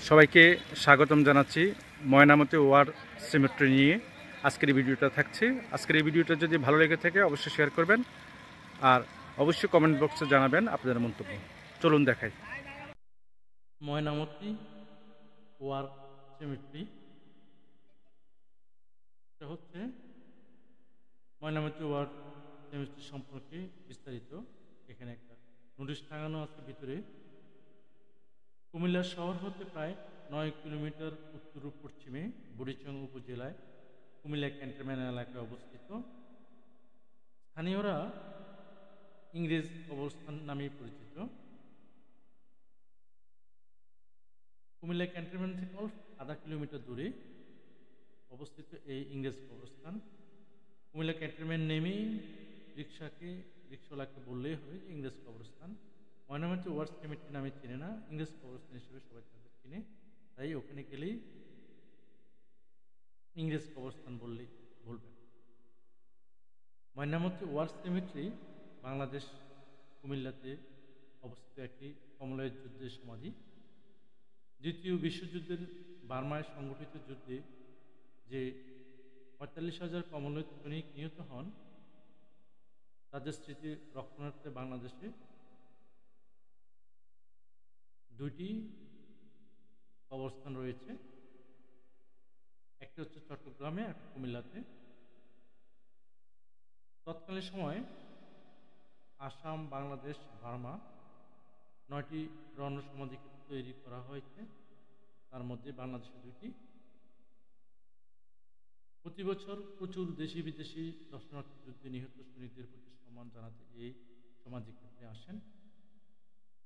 সবাইকে স্বাগতম জানাচ্ছি ময়নামতি ওয়ার সিমেট্রি নিয়ে আজকের এই ভিডিওটা থাকছে। আজকের এই ভিডিওটা যদি ভালো লেগে থাকে অবশ্যই শেয়ার করবেন আর অবশ্যই কমেন্ট বক্সে জানাবেন আপনাদের মন্তব্য। চলুন দেখাই ময়নামতি ওয়ার সিমেট্রি। এটা হচ্ছে ময়নামতি ওয়ার সিমেট্রি সম্পর্কে বিস্তারিত। এখানে একটা নোটিশ টাঙানো আছে ভিতরে। কুমিল্লা শহর হতে প্রায় 9 কিলোমিটার উত্তর পশ্চিমে বুড়িচং উপজেলায় কুমিল্লা ক্যান্টনমেন্ট এলাকায় অবস্থিত। স্থানীয়রা ইংরেজ কবরস্থান নামে পরিচিত। কুমিল্লা ক্যান্টনমেন্ট থেকে অল্প আধা কিলোমিটার দূরে অবস্থিত এই ইংরেজ কবরস্থান। কুমিল্লা ক্যান্টনমেন্ট নেমেই রিক্সাওয়ালাকে বললেই হবে যে ইংরেজ কবরস্থান। ময়নামতি ওয়ার সিমেট্রি নামে চিনে না, ইংরেজ কবরস্থান হিসেবে সবাই তাদের চিনে, তাই ওখানে গেলেই ইংরেজ কবরস্থান বললেই বলবেন। ময়নামতি ওয়ার সিমেট্রি বাংলাদেশ কুমিল্লাতে অবস্থিত একটি কমলায়ত যুদ্ধের সমাধি। দ্বিতীয় বিশ্বযুদ্ধের বার্মায় সংগঠিত যুদ্ধে যে ৪৫,০০০ কমলায়ত সৈনিক নিহত হন তাদের স্মৃতি রক্ষণার্থে বাংলাদেশে দুইটি কবরস্থান রয়েছে, একটি হচ্ছে চট্টগ্রামে, একটা কুমিল্লাতে। তৎকালীন সময় আসাম, বাংলাদেশ, বার্মা ৯টি রণ সমাধিক্ষেত্র তৈরি করা হয়েছে, তার মধ্যে বাংলাদেশে ২টি। প্রতি বছর প্রচুর দেশি বিদেশি দর্শনার্থী যুদ্ধে নিহত সৈনিকদের প্রতি সম্মান জানাতে এই সমাধিক্ষেত্রে আসেন।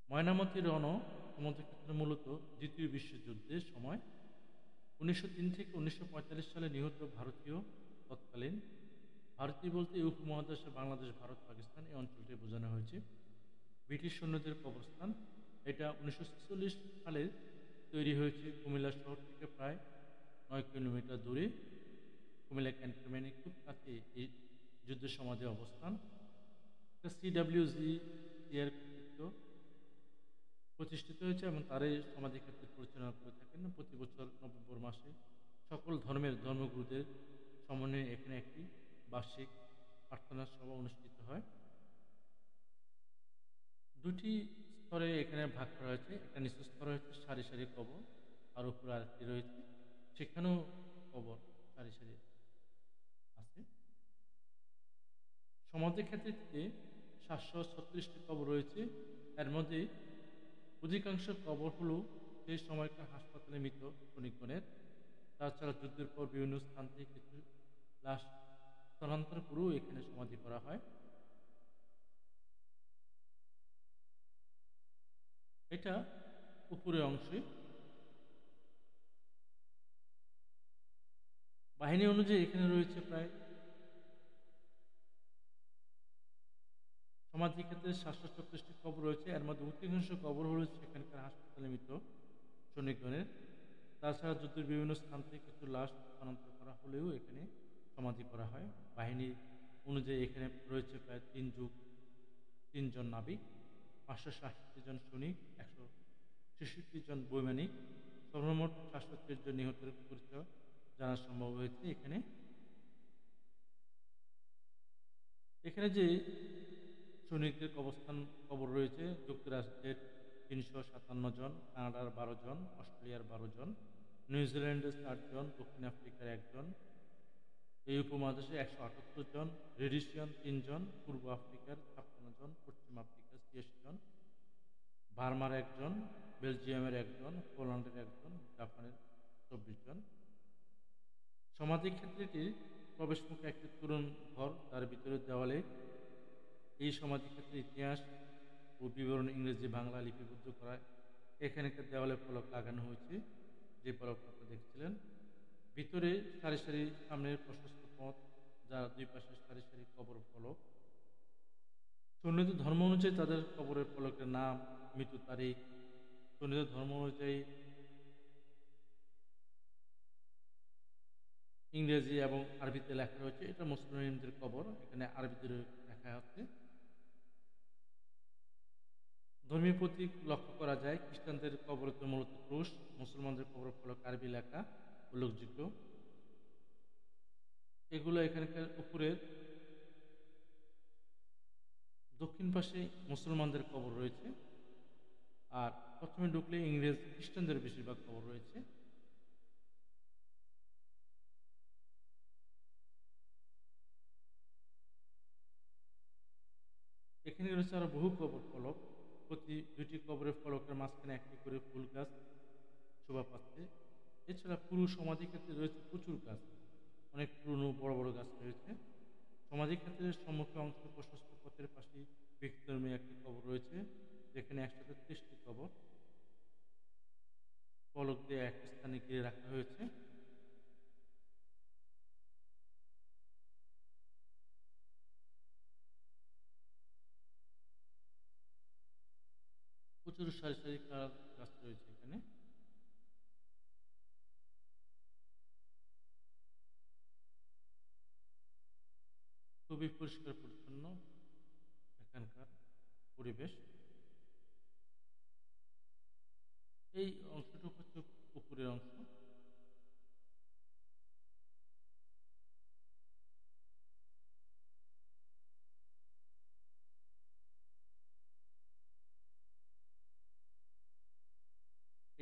ময়নামতি রণ সমাধিক্ষেত্র মূলত দ্বিতীয় বিশ্বযুদ্ধের সময় ১৯০৩ থেকে ১৯৪৫ সালে নিহত ভারতীয়, তৎকালীন ভারতীয় বলতে এই উপমহাদেশে বাংলাদেশ, ভারত, পাকিস্তান এই অঞ্চলটি বোঝানো হয়েছে, ব্রিটিশ সৈন্যদের কবরস্থান। এটা ১৯৪৬ সালে তৈরি হয়েছে কুমিল্লা শহর থেকে প্রায় ৯ কিলোমিটার দূরে। কুমিল্লা ক্যান্টনমেন্টের খুব কাছে এই যুদ্ধ সমাধি অবস্থান। CWG এর কর্তৃত্ব প্রতিষ্ঠিত হয়েছে এবং তারাই সমাধিক্ষেত্র পরিচালনা করে থাকেন। প্রতি বছর নভেম্বর মাসে সকল ধর্মের ধর্মগুরুদের সমন্বয়ে এখানে একটি বার্ষিক প্রার্থনা সভা অনুষ্ঠিত হয়। দুটি স্তরে এখানে ভাগ করা হয়েছে। একটা নিচু স্তর হচ্ছে সারি সারি কবর, আর উপরে আরেকটি রয়েছে, সেখানেও কবর সারি সারি আছে। সমাধিক্ষেত্রটিতে ৭৩৬টি কবর রয়েছে। এর মধ্যে অধিকাংশ কবর হল সেই সময়কার হাসপাতালে মৃত সৈনিকগণের। তাছাড়া যুদ্ধের পর বিভিন্ন স্থান থেকে কিছু লাশ স্থানান্তর করেও এখানে সমাধি করা হয়। এটা উপরের অংশে। বাহিনী অনুযায়ী এখানে রয়েছে প্রায় সমাধিক্ষেত্রে ৭৩৬টি কবর রয়েছে। এর মধ্যে অধিকাংশ কবর রয়েছে সেখানকার হাসপাতালে মৃত সৈনিকগণের। তাছাড়া যুদ্ধের বিভিন্ন স্থান থেকে কিছু লাশ স্থানান্তর করা হলেও এখানে সমাধি করা হয়। বাহিনী অনুযায়ী এখানে রয়েছে প্রায় ৩ জন নাবিক, ৫৬০ জন সৈনিক, ১৬৬ জন বৈমানিক, সর্বমোট ৭৩০ জন নিহতের পরিচয় জানা সম্ভব হয়েছে। এখানে যে সৈনিকদের কবর রয়েছে, যুক্তরাষ্ট্রের ৩৫৭ জন, কানাডার ১২ জন, অস্ট্রেলিয়ার ১২ জন, নিউজিল্যান্ডের ৪ জন, দক্ষিণ আফ্রিকার ১ জন, এই উপমহাদেশে ১৭৮ জন, রেডিশিয়ান ৩ জন, পূর্ব আফ্রিকার ৫৬ জন, পশ্চিম আফ্রিকার ৮৬ জন, বার্মার ১ জন, বেলজিয়ামের ১ জন, পোল্যান্ডের ১ জন, জাপানের ২৪ জন। সমাধিক্ষেত্রটির প্রবেশমুখে একটি তরুণ ঘর, তার ভিতরের দেওয়ালে এই সমাধিক্ষেত্রের ইতিহাস ও বিবরণ ইংরেজি বাংলা লিপিবদ্ধ করায় এখানে একটা দেওয়ালে ফলক লাগানো হয়েছে, যে ফলকটা আপনারা দেখছিলেন। ভিতরে সারি সারি সামনের প্রশস্ত পথ, যার দুই পাশে সারি সারি কবর ফলক। সৈন্যদের ধর্ম অনুযায়ী তাদের কবরের ফলকের নাম, মৃত্যু তারিখ, সৈন্যদের ধর্ম অনুযায়ী ইংরেজি এবং আরবিতে লেখা রয়েছে। এটা মুসলিমদের কবর, এখানে আরবিতে লেখা আছে। ধর্মীয় প্রতীক লক্ষ্য করা যায়। খ্রিস্টানদের কবরতে মূলত ক্রুশ, মুসলমানদের কবর ফলক আরবি লেখা উল্লেখযোগ্য। এগুলো এখানকার উপরের দক্ষিণ পাশে মুসলমানদের কবর রয়েছে, আর প্রথমে ঢুকলে ইংরেজ খ্রিস্টানদের বেশিরভাগ কবর রয়েছে। এখানে রয়েছে আরো বহু কবর ফলক। প্রতি দুটি কবরের ফলকের মাঝখানে একটি করে ফুল গাছ শোভা পাচ্ছে। এছাড়া পুরো সমাধি ক্ষেত্রে রয়েছে প্রচুর গাছ, অনেক পুরনো বড় বড় গাছ রয়েছে। সমাধি ক্ষেত্রের সম্মুখে অংশে প্রশস্ত পথের পাশেই ব্যক্তিধর্মী একটি কবর রয়েছে, যেখানে 133টি কবর ফলক দিয়ে এক স্থানে ঘিরে রাখা হয়েছে। প্রচুর সারি সারি গাছ রয়েছে এখানে। খুবই পরিষ্কার পরিচ্ছন্ন এখানকার পরিবেশ। এই অংশটুকু হচ্ছে পুকুরের অংশ।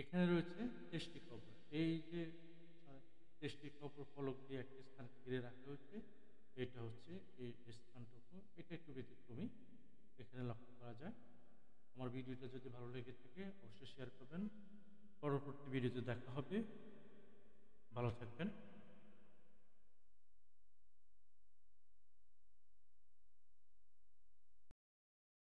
এখানে রয়েছে 23টি কবর। এই যে 23টি কবর ফলক দিয়ে একটি স্থান ঘিরে রাখা হয়েছে, এটা হচ্ছে এই স্থানটুকু। এটা একটু ব্যতিক্রমী, এখানে লক্ষ্য করা যায়। আমার ভিডিওটা যদি ভালো লেগে থাকে অবশ্যই শেয়ার করবেন। পরবর্তী ভিডিওতে দেখা হবে। ভালো থাকবেন।